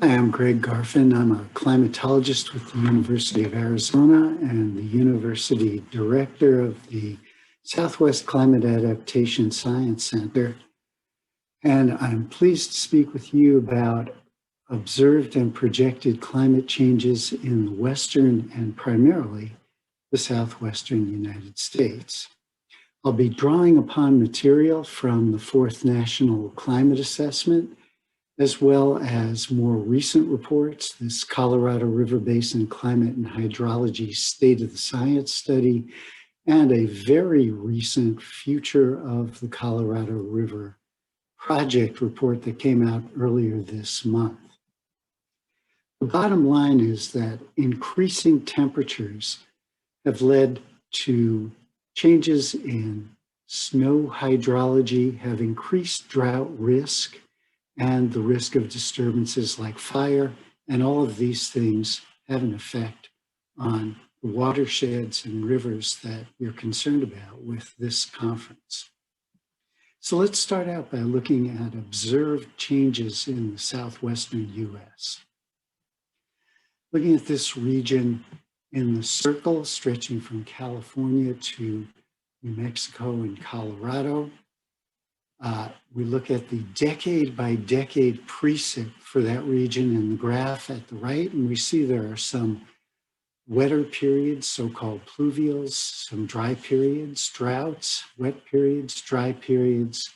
Hi, I'm Gregg Garfin. I'm a climatologist with the University of Arizona and the University Director of the Southwest Climate Adaptation Science Center. And I'm pleased to speak with you about observed and projected climate changes in the Western and primarily the Southwestern United States. I'll be drawing upon material from the Fourth National Climate Assessment, as well as more recent reports, this Colorado River Basin Climate and Hydrology State of the Science Study, and a very recent Future of the Colorado River project report that came out earlier this month. The bottom line is that increasing temperatures have led to changes in snow hydrology, have increased drought risk, and the risk of disturbances like fire, and all of these things have an effect on the watersheds and rivers that we're concerned about with this conference. So let's start out by looking at observed changes in the southwestern US. Looking at this region in the circle stretching from California to New Mexico and Colorado, we look at the decade by decade precip for that region in the graph at the right, and we see there are some wetter periods, so-called pluvials, some dry periods, droughts, wet periods, dry periods,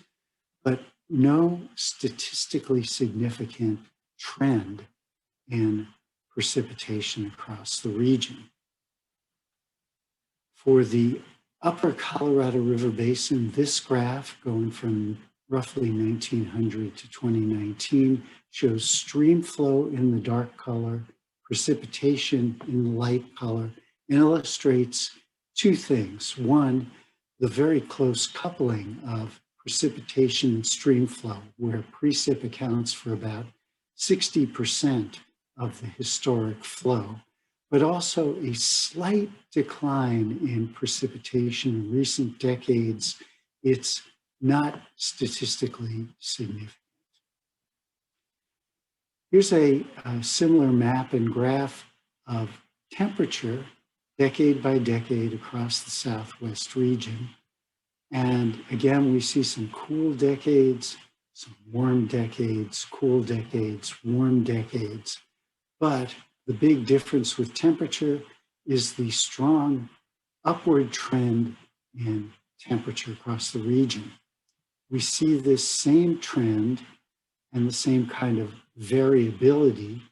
but no statistically significant trend in precipitation across the region. For the upper Colorado River Basin, this graph going from roughly 1900 to 2019 shows stream flow in the dark color, precipitation in the light color, and illustrates two things. One, the very close coupling of precipitation and stream flow, where precip accounts for about 60% of the historic flow, but also a slight decline in precipitation in recent decades. It's not statistically significant. Here's a similar map and graph of temperature decade by decade across the Southwest region. And again, we see some cool decades, some warm decades, cool decades, warm decades. But the big difference with temperature is the strong upward trend in temperature across the region. We see this same trend and the same kind of variability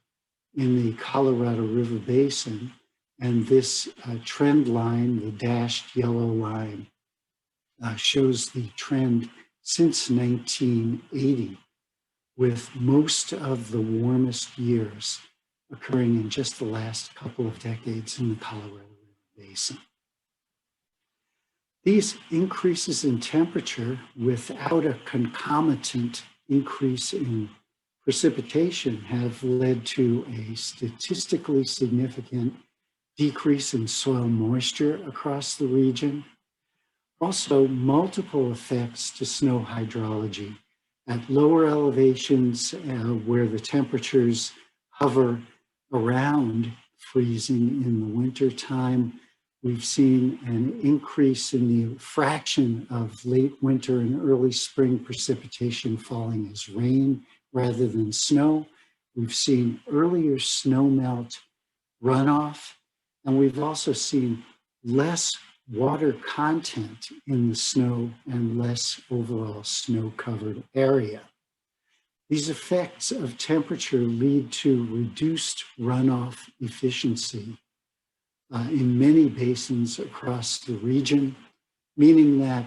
in the Colorado River Basin, and this trend line, the dashed yellow line, shows the trend since 1980, with most of the warmest years occurring in just the last couple of decades in the Colorado River Basin. These increases in temperature without a concomitant increase in precipitation have led to a statistically significant decrease in soil moisture across the region. Also, multiple effects to snow hydrology. At lower elevations where the temperatures hover around freezing in the winter time, we've seen an increase in the fraction of late winter and early spring precipitation falling as rain rather than snow. We've seen earlier snowmelt runoff, and we've also seen less water content in the snow and less overall snow-covered area. These effects of temperature lead to reduced runoff efficiency in many basins across the region, meaning that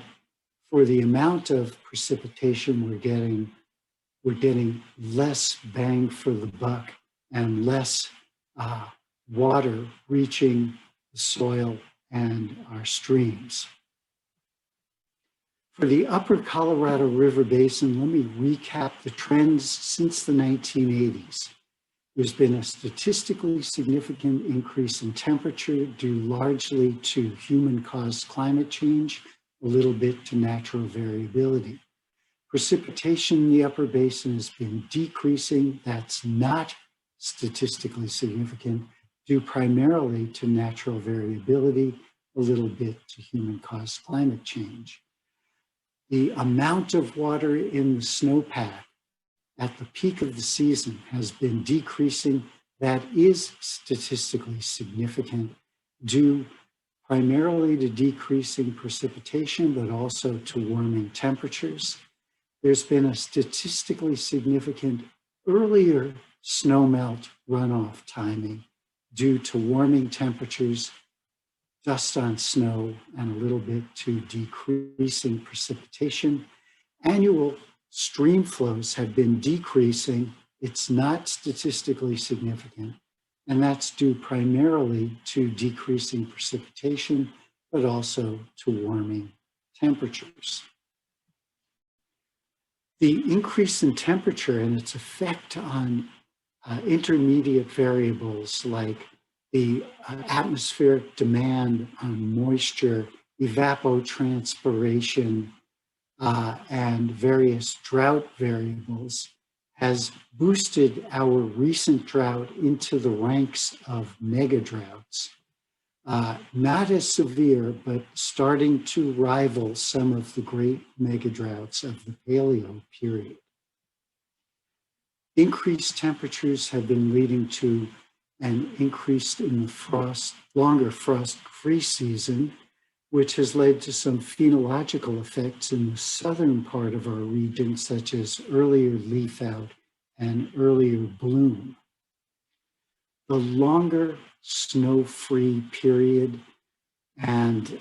for the amount of precipitation we're getting less bang for the buck and less water reaching the soil and our streams. For the upper Colorado River Basin, let me recap the trends since the 1980s. There's been a statistically significant increase in temperature due largely to human-caused climate change, a little bit to natural variability. Precipitation in the upper basin has been decreasing. That's not statistically significant, due primarily to natural variability, a little bit to human-caused climate change. The amount of water in the snowpack at the peak of the season has been decreasing. That is statistically significant, due primarily to decreasing precipitation, but also to warming temperatures. There's been a statistically significant earlier snowmelt runoff timing due to warming temperatures, dust on snow, and a little bit to decreasing precipitation. Annual stream flows have been decreasing. It's not statistically significant, and that's due primarily to decreasing precipitation, but also to warming temperatures. The increase in temperature and its effect on intermediate variables like the atmospheric demand on moisture, evapotranspiration, and various drought variables has boosted our recent drought into the ranks of mega droughts. Not as severe, but starting to rival some of the great mega droughts of the Paleo period. Increased temperatures have been leading to an increase in the longer frost-free season, which has led to some phenological effects in the southern part of our region, such as earlier leaf out and earlier bloom. The longer snow-free period and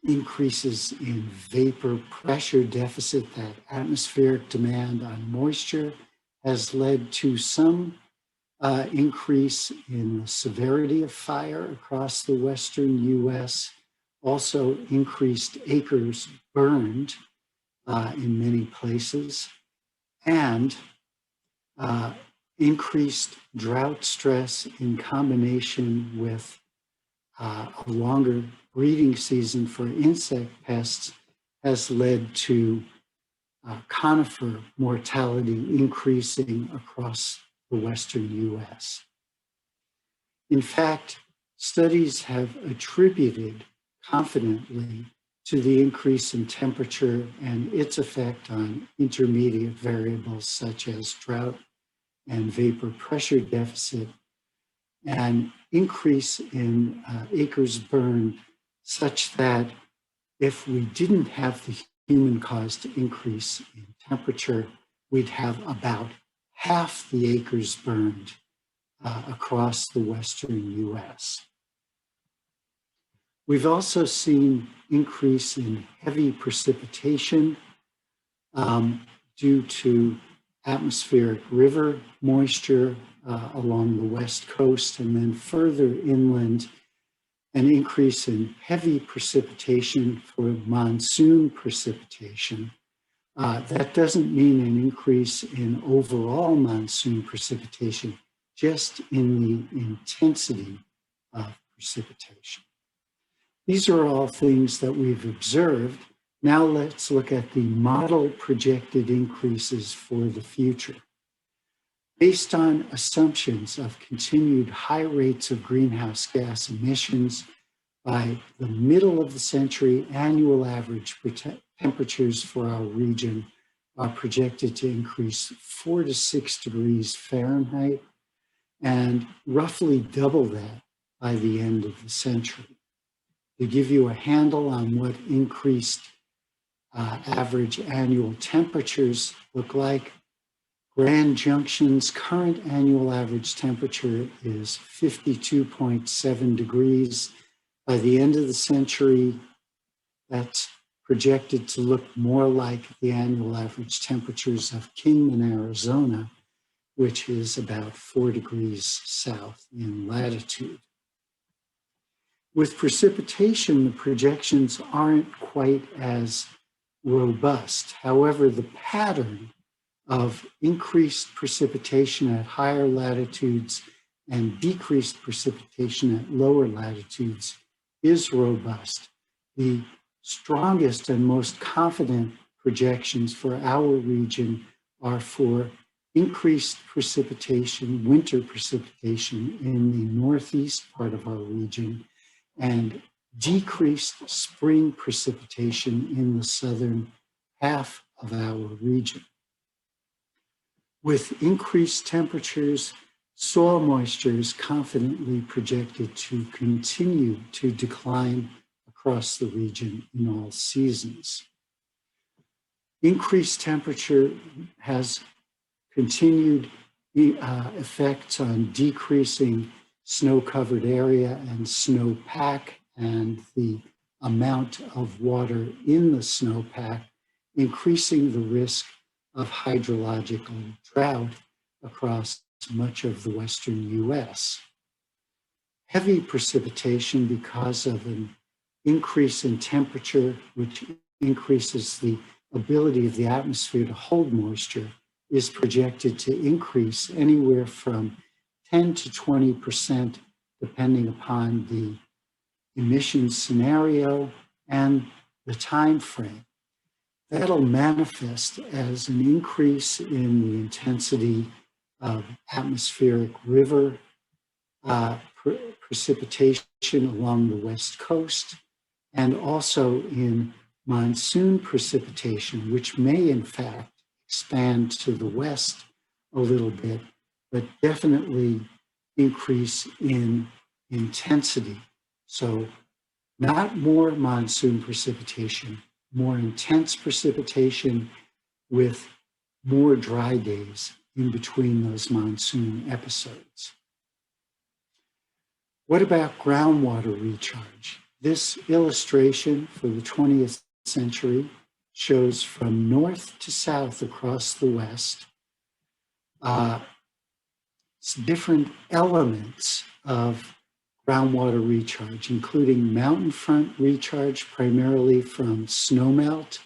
increases in vapor pressure deficit, that atmospheric demand on moisture, has led to some increase in the severity of fire across the western US, also increased acres burned in many places, and increased drought stress in combination with a longer breeding season for insect pests has led to conifer mortality increasing across the western US. In fact, studies have attributed confidently to the increase in temperature and its effect on intermediate variables such as drought and vapor pressure deficit, an increase in acres burned such that if we didn't have the human-caused increase in temperature, we'd have about half the acres burned across the western US. We've also seen increase in heavy precipitation due to atmospheric river moisture along the west coast, and then further inland, an increase in heavy precipitation for monsoon precipitation. That doesn't mean an increase in overall monsoon precipitation, just in the intensity of precipitation. These are all things that we've observed. Now let's look at the model projected increases for the future. Based on assumptions of continued high rates of greenhouse gas emissions, by the middle of the century, annual average temperatures for our region are projected to increase 4 to 6 degrees Fahrenheit and roughly double that by the end of the century. To give you a handle on what increased average annual temperatures look like, Grand Junction's current annual average temperature is 52.7 degrees. By the end of the century, that's projected to look more like the annual average temperatures of Kingman, Arizona, which is about 4 degrees south in latitude. With precipitation, the projections aren't quite as robust. However, the pattern of increased precipitation at higher latitudes and decreased precipitation at lower latitudes is robust. The strongest and most confident projections for our region are for increased precipitation, winter precipitation in the northeast part of our region, and decreased spring precipitation in the southern half of our region. With increased temperatures, soil moisture is confidently projected to continue to decline across the region in all seasons. Increased temperature has continued effects on decreasing snow-covered area and snowpack and the amount of water in the snowpack, increasing the risk of hydrological drought across much of the western US. Heavy precipitation, because of an increase in temperature, which increases the ability of the atmosphere to hold moisture, is projected to increase anywhere from 10 to 20%, depending upon the emissions scenario and the time frame. That'll manifest as an increase in the intensity of atmospheric river precipitation along the West Coast, and also in monsoon precipitation, which may in fact expand to the west a little bit, but definitely increase in intensity. So not more monsoon precipitation, more intense precipitation with more dry days in between those monsoon episodes. What about groundwater recharge? This illustration for the 20th century shows from north to south across the West, different elements of groundwater recharge, including mountain front recharge, primarily from snowmelt,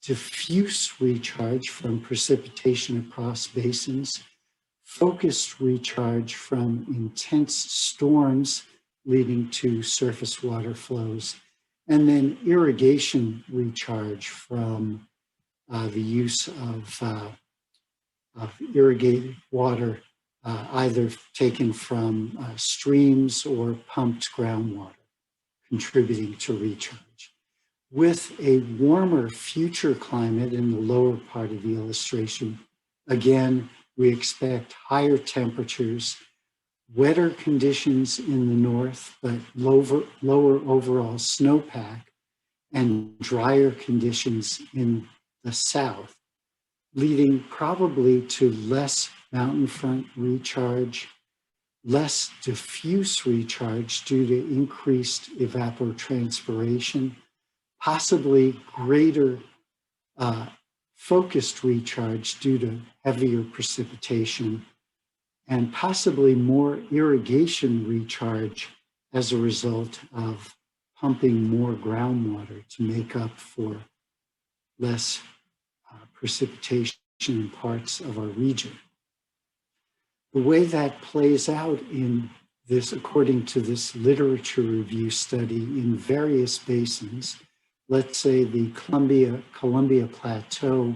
diffuse recharge from precipitation across basins, focused recharge from intense storms leading to surface water flows, and then irrigation recharge from the use of irrigated water, either taken from streams or pumped groundwater, contributing to recharge. With a warmer future climate in the lower part of the illustration, again, we expect higher temperatures, wetter conditions in the north, but lower overall snowpack, and drier conditions in the south, leading probably to less mountain front recharge, less diffuse recharge due to increased evapotranspiration, possibly greater focused recharge due to heavier precipitation, and possibly more irrigation recharge as a result of pumping more groundwater to make up for less precipitation in parts of our region. The way that plays out in this, according to this literature review study in various basins, let's say the Columbia Plateau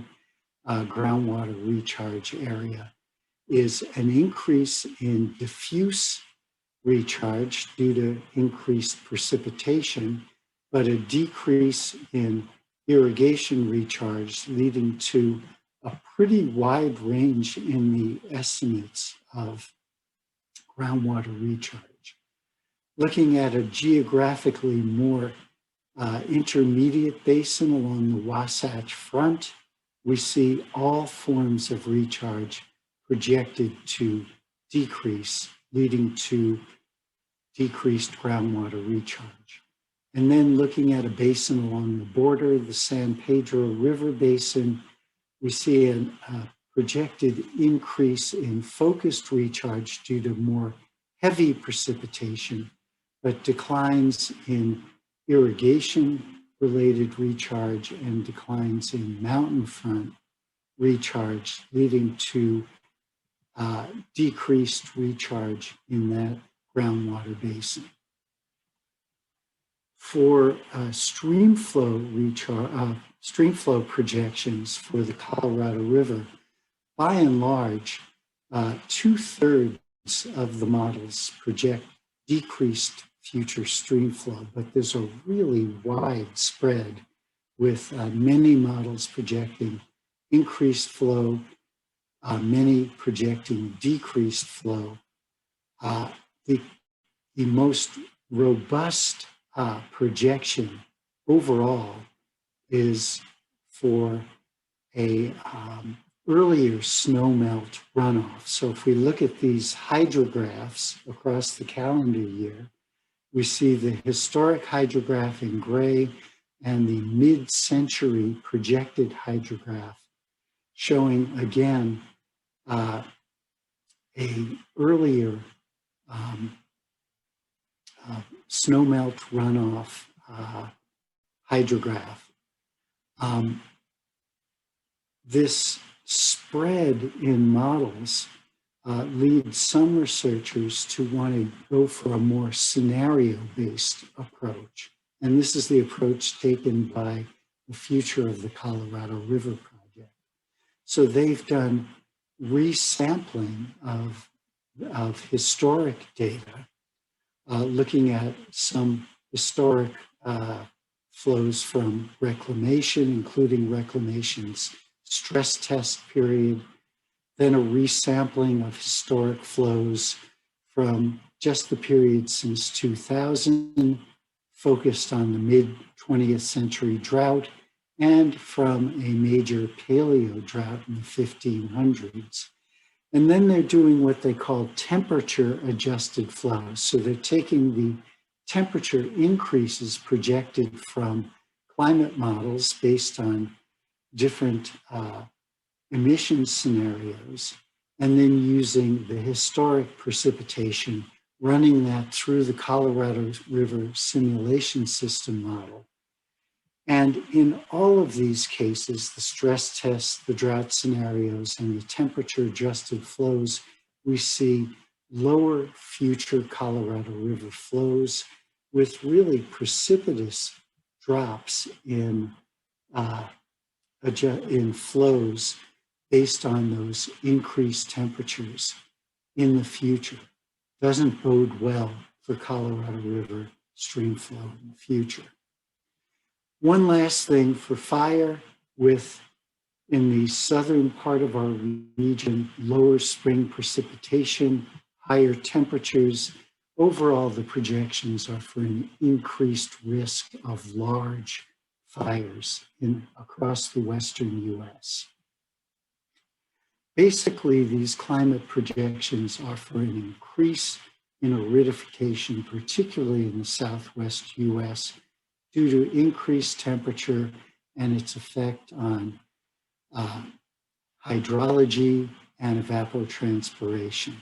groundwater recharge area, is an increase in diffuse recharge due to increased precipitation, but a decrease in irrigation recharge, leading to a pretty wide range in the estimates of groundwater recharge. Looking at a geographically more intermediate basin along the Wasatch Front, we see all forms of recharge projected to decrease, leading to decreased groundwater recharge. And then looking at a basin along the border, the San Pedro River Basin, we see a projected increase in focused recharge due to more heavy precipitation, but declines in irrigation-related recharge and declines in mountain front recharge, leading to decreased recharge in that groundwater basin. For stream flow projections for the Colorado River, by and large, 2/3 of the models project decreased future stream flow, but there's a really wide spread with many models projecting increased flow, many projecting decreased flow. The most robust projection overall is for a earlier snowmelt runoff. So if we look at these hydrographs across the calendar year, we see the historic hydrograph in gray and the mid-century projected hydrograph showing again a earlier snowmelt runoff hydrograph. This spread in models leads some researchers to want to go for a more scenario-based approach. And this is the approach taken by the Future of the Colorado River Project. So they've done resampling of historic data, looking at some historic flows from reclamation, including reclamation's stress test period, then a resampling of historic flows from just the period since 2000, focused on the mid-20th century drought, and from a major paleo drought in the 1500s. And then they're doing what they call temperature-adjusted flows. So they're taking the temperature increases projected from climate models based on different emission scenarios, and then using the historic precipitation, running that through the Colorado River simulation system model. And in all of these cases, the stress tests, the drought scenarios, and the temperature-adjusted flows, we see lower future Colorado River flows with really precipitous drops in flows based on those increased temperatures in the future. Doesn't bode well for Colorado River stream flow in the future. One last thing for fire, in the southern part of our region, lower spring precipitation, higher temperatures. Overall, the projections are for an increased risk of large fires across the western US. Basically, these climate projections are for an increase in aridification, particularly in the southwest US, due to increased temperature and its effect on hydrology and evapotranspiration.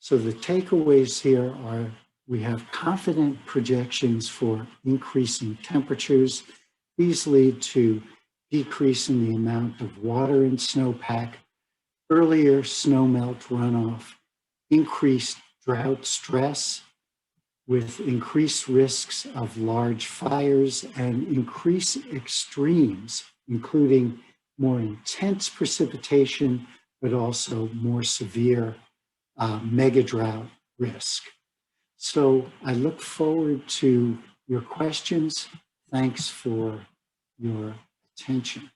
So the takeaways here are we have confident projections for increasing temperatures. These lead to decrease in the amount of water in snowpack, earlier snowmelt runoff, increased drought stress with increased risks of large fires and increased extremes, including more intense precipitation, but also more severe mega drought risk. So I look forward to your questions. Thanks for your attention.